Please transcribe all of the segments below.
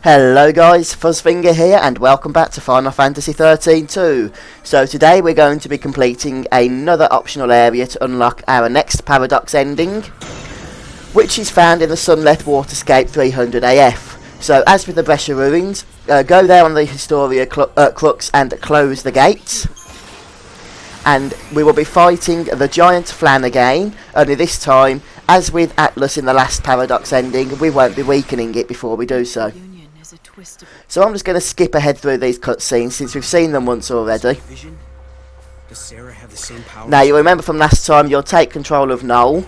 Hello guys, Fuzzfinger here and welcome back to Final Fantasy XIII-2. So today we're going to be completing another optional area to unlock our next Paradox ending, which is found in the Sunlit Waterscape 300 AF. So as with the Brescia Ruins, go there on the Historia Crux and close the gates. And we will be fighting the giant Flan again, only this time, as with Atlas in the last Paradox ending, we won't be weakening it before we do so. So I'm just going to skip ahead through these cutscenes since we've seen them once already. Now you remember from last time, you'll take control of Noel,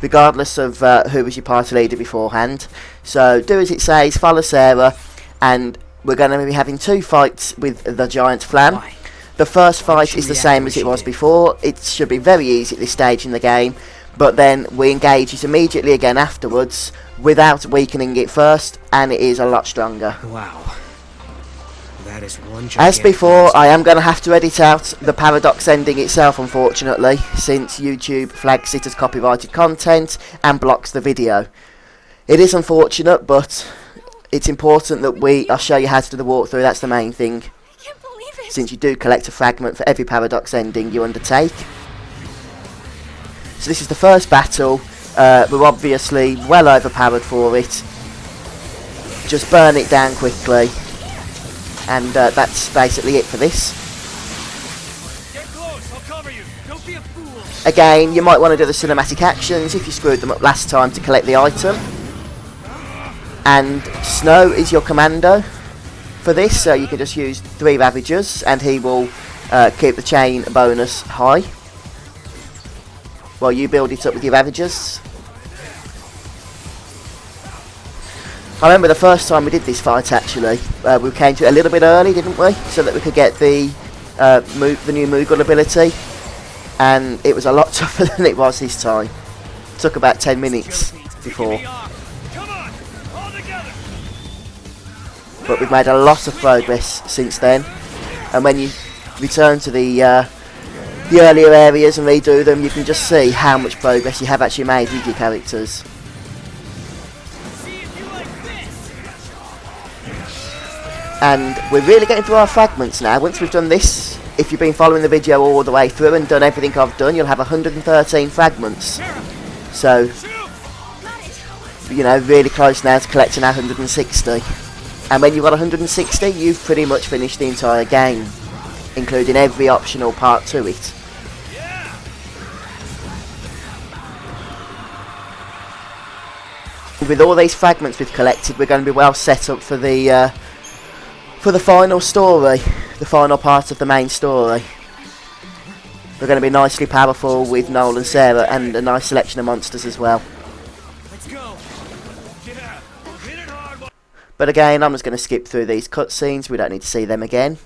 regardless of who was your party leader beforehand. So do as it says, follow Sarah, and we're going to be having two fights with the giant Flan. The first fight is the same as it was before. It should be very easy at this stage in the game, but then we engage it immediately again afterwards without weakening it first, and it is a lot stronger. Wow. That is one As before, I am going to have to edit out the Paradox ending itself, unfortunately, since YouTube flags it as copyrighted content and blocks the video. It is unfortunate, but it's important that I'll show you how to do the walkthrough. That's the main thing, since you do collect a fragment for every Paradox ending you undertake. So this is the first battle. We're obviously well overpowered for it. Just burn it down quickly, and that's basically it for this. Get close, I'll cover you. Don't be a fool. Again, you might want to do the cinematic actions if you screwed them up last time to collect the item. And Snow is your commando for this, so you can just use 3 Ravagers and he will keep the chain bonus high while you build it up with your Ravagers. I remember the first time we did this fight, actually, we came to it a little bit early, didn't we? So that we could get the new Moogle ability, and it was a lot tougher than it was this time. It took about 10 minutes before. But we've made a lot of progress since then, and when you return to the earlier areas and redo them, you can just see how much progress you have actually made with your characters. And we're really getting through our fragments now. Once we've done this, if you've been following the video all the way through and done everything I've done, you'll have 113 fragments. So, you know, really close now to collecting our 160. And when you've got 160, you've pretty much finished the entire game, including every optional part to it. With all these fragments we've collected, we're going to be well set up for the final story, the final part of the main story. We're going to be nicely powerful with Noel and Sarah, and a nice selection of monsters as well. Let's go. Yeah. Hit it hard. But again, I'm just going to skip through these cutscenes. We don't need to see them again.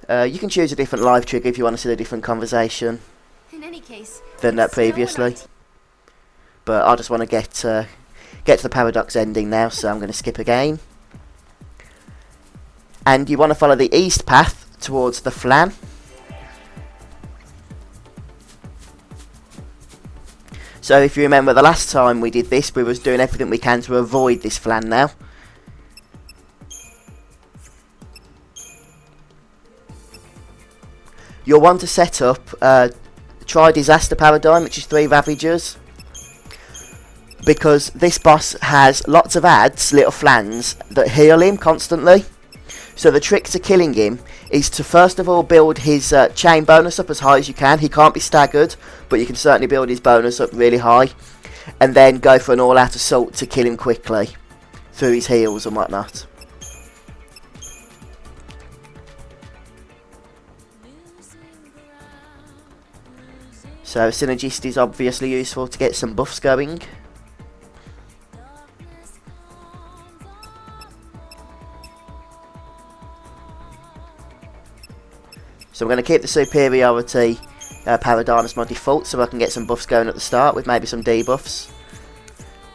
You can choose a different live trigger if you want to see a different conversation In any case, than previously. But I just want to get to the Paradox ending now, so I'm going to skip again. And you want to follow the east path towards the Flan. So if you remember the last time we did this, we was doing everything we can to avoid this Flan now. You'll want to set up try Disaster Paradigm, which is 3 Ravagers, because this boss has lots of adds, little Flans, that heal him constantly. So the trick to killing him is to first of all build his chain bonus up as high as you can. He can't be staggered, but you can certainly build his bonus up really high, and then go for an all-out assault to kill him quickly through his heals and whatnot. So Synergist is obviously useful to get some buffs going. So I'm going to keep the superiority paradigm as my default, so I can get some buffs going at the start with maybe some debuffs.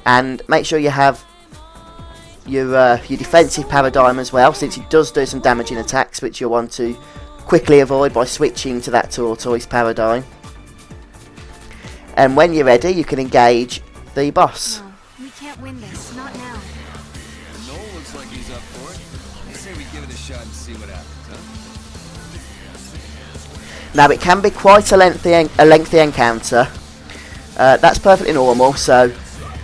And make sure you have your defensive paradigm as well, since it does do some damaging attacks, which you'll want to quickly avoid by switching to that tortoise paradigm. And when you're ready, you can engage the boss. we can't can't win this, not now. Noel looks like he's up for it. I say we give it a shot and see what happens, huh? Now it can be quite a lengthy encounter. That's perfectly normal. So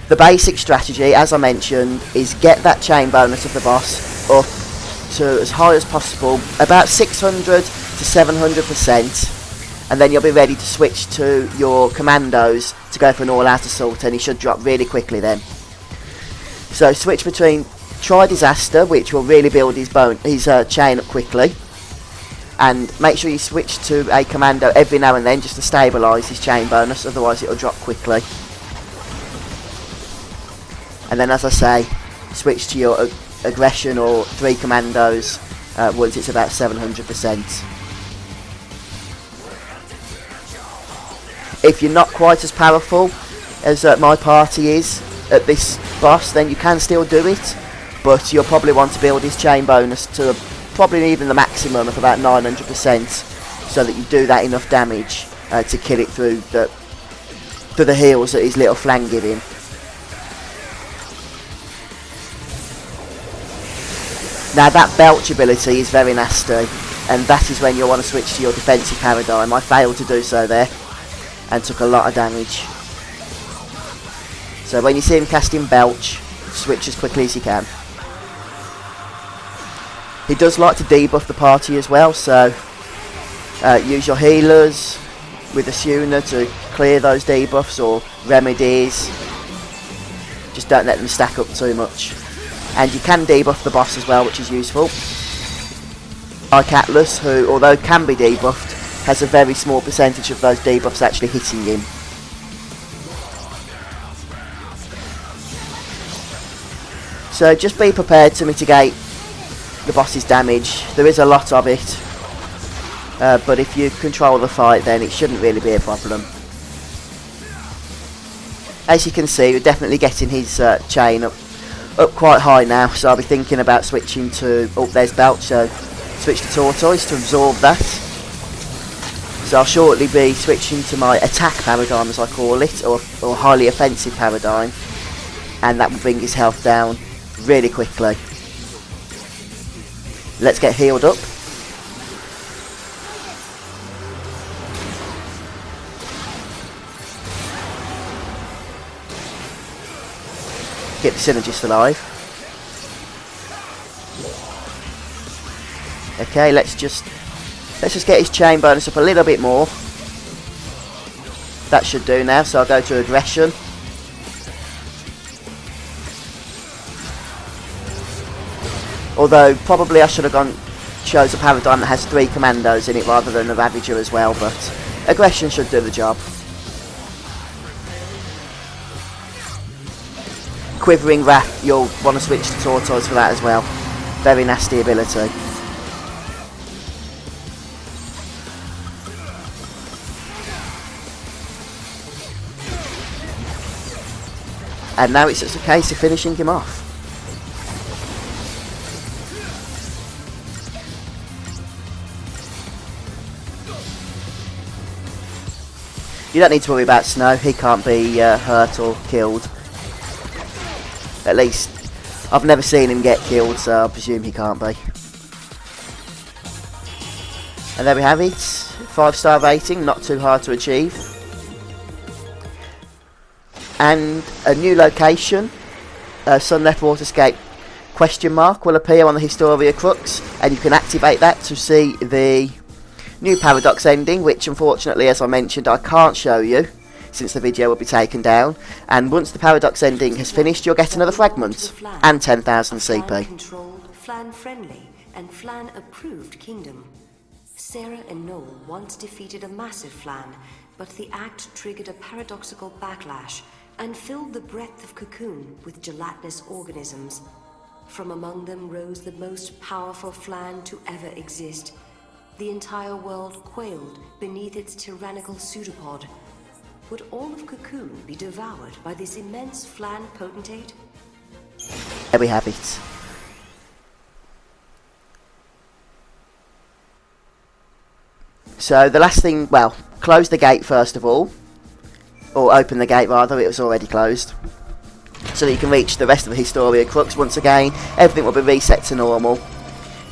the basic strategy, as I mentioned, is get that chain bonus of the boss up to as high as possible, about 600 to 700%, and then you'll be ready to switch to your commandos to go for an all-out assault, and he should drop really quickly then. So switch between try disaster, which will really build his chain up quickly, and make sure you switch to a commando every now and then just to stabilise his chain bonus, otherwise it'll drop quickly. And then, as I say, switch to your aggression or 3 commandos once it's about 700%. If you're not quite as powerful as my party is at this boss, then you can still do it, but you'll probably want to build his chain bonus to probably even the maximum of about 900%, so that you do that enough damage to kill it through the heals that his little Flan give him. Now that belch ability is very nasty, and that is when you'll want to switch to your defensive paradigm. I failed to do so there and took a lot of damage. So when you see him casting belch, switch as quickly as you can. He does like to debuff the party as well, so use your healers with a Suna to clear those debuffs, or remedies. Just don't let them stack up too much. And you can debuff the boss as well, which is useful. Like Atlas, who, although can be debuffed, has a very small percentage of those debuffs actually hitting him. So just be prepared to mitigate the boss's damage. There is a lot of it, but if you control the fight, then it shouldn't really be a problem. As you can see, we're definitely getting his chain up quite high now, so I'll be thinking about switching to... oh, there's Belch, so switch to Tortoise to absorb that. So I'll shortly be switching to my attack paradigm, as I call it, or highly offensive paradigm, and that will bring his health down really quickly. Let's get healed up. Keep the synergist alive. Okay, let's just get his chain bonus up a little bit more. That should do now, so I'll go to aggression. Although probably I should have chose a paradigm that has 3 commandos in it rather than a Ravager as well, but aggression should do the job. Quivering Wrath, you'll want to switch to Tortoise for that as well. Very nasty ability. And now it's just a case of finishing him off. You don't need to worry about Snow, he can't be hurt or killed. At least, I've never seen him get killed, so I presume he can't be. And there we have it, 5-star rating, not too hard to achieve. And a new location, Sunleft Waterscape ? Will appear on the Historia Crux, and you can activate that to see the new Paradox ending, which unfortunately, as I mentioned, I can't show you, since the video will be taken down. And once the Paradox ending has finished, you'll get another fragment and 10,000 CP. Flan-controlled, Flan-friendly, and Flan-approved kingdom. Sarah and Noel once defeated a massive Flan, but the act triggered a paradoxical backlash and filled the breadth of Cocoon with gelatinous organisms. From among them rose the most powerful Flan to ever exist. The entire world quailed beneath its tyrannical pseudopod. Would all of Cocoon be devoured by this immense Flan potentate? There we have it. So the last thing, well, close the gate first of all. Or open the gate rather, it was already closed. so that you can reach the rest of the Historia Crux once again. Everything will be reset to normal,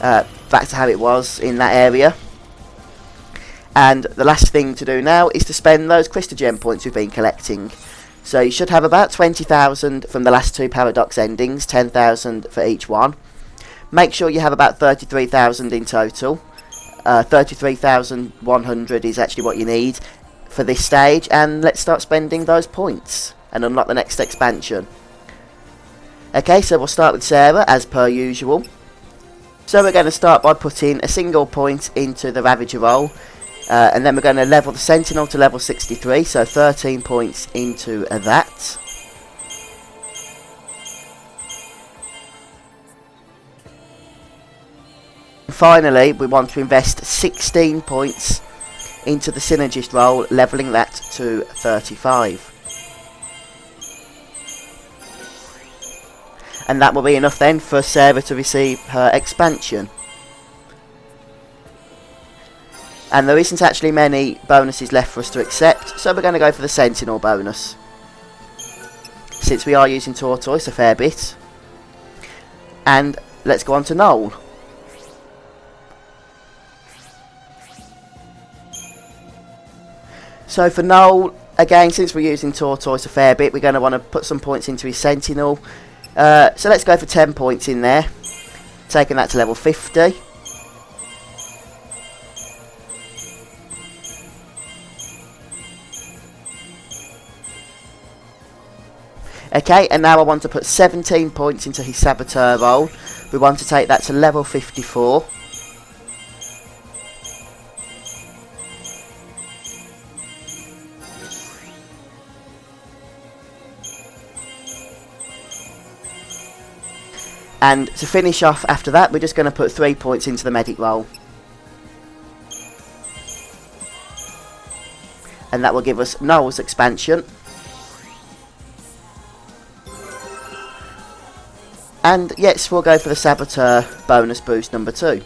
back to how it was in that area. And the last thing to do now is to spend those Crystal Gem points we've been collecting. So you should have about 20,000 from the last 2 Paradox endings, 10,000 for each one. Make sure you have about 33,000 in total. 33,100 is actually what you need for this stage, and let's start spending those points and unlock the next expansion. Okay, so we'll start with Sarah as per usual. So we're going to start by putting a single point into the Ravager role. And then we're going to level the Sentinel to level 63, so 13 points into that. Finally, we want to invest 16 points into the Synergist role, levelling that to 35. And that will be enough then for Sarah to receive her expansion. And there isn't actually many bonuses left for us to accept, so we're going to go for the Sentinel bonus, since we are using Tortoise a fair bit. And let's go on to Noel. So for Noel, again, since we're using Tortoise a fair bit, we're going to want to put some points into his Sentinel. So let's go for 10 points in there, taking that to level 50. Okay, and now I want to put 17 points into his Saboteur role. We want to take that to level 54. And to finish off after that, we're just going to put 3 points into the Medic role. And that will give us Noel's expansion. And yes, we'll go for the Saboteur bonus boost number 2.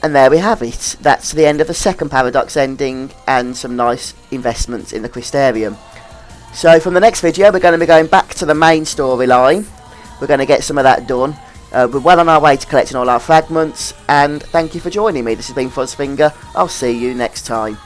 And there we have it. That's the end of the second Paradox ending and some nice investments in the Crystarium. So from the next video, we're going to be going back to the main storyline. We're going to get some of that done. We're well on our way to collecting all our fragments. And thank you for joining me. This has been FuzzFinger. I'll see you next time.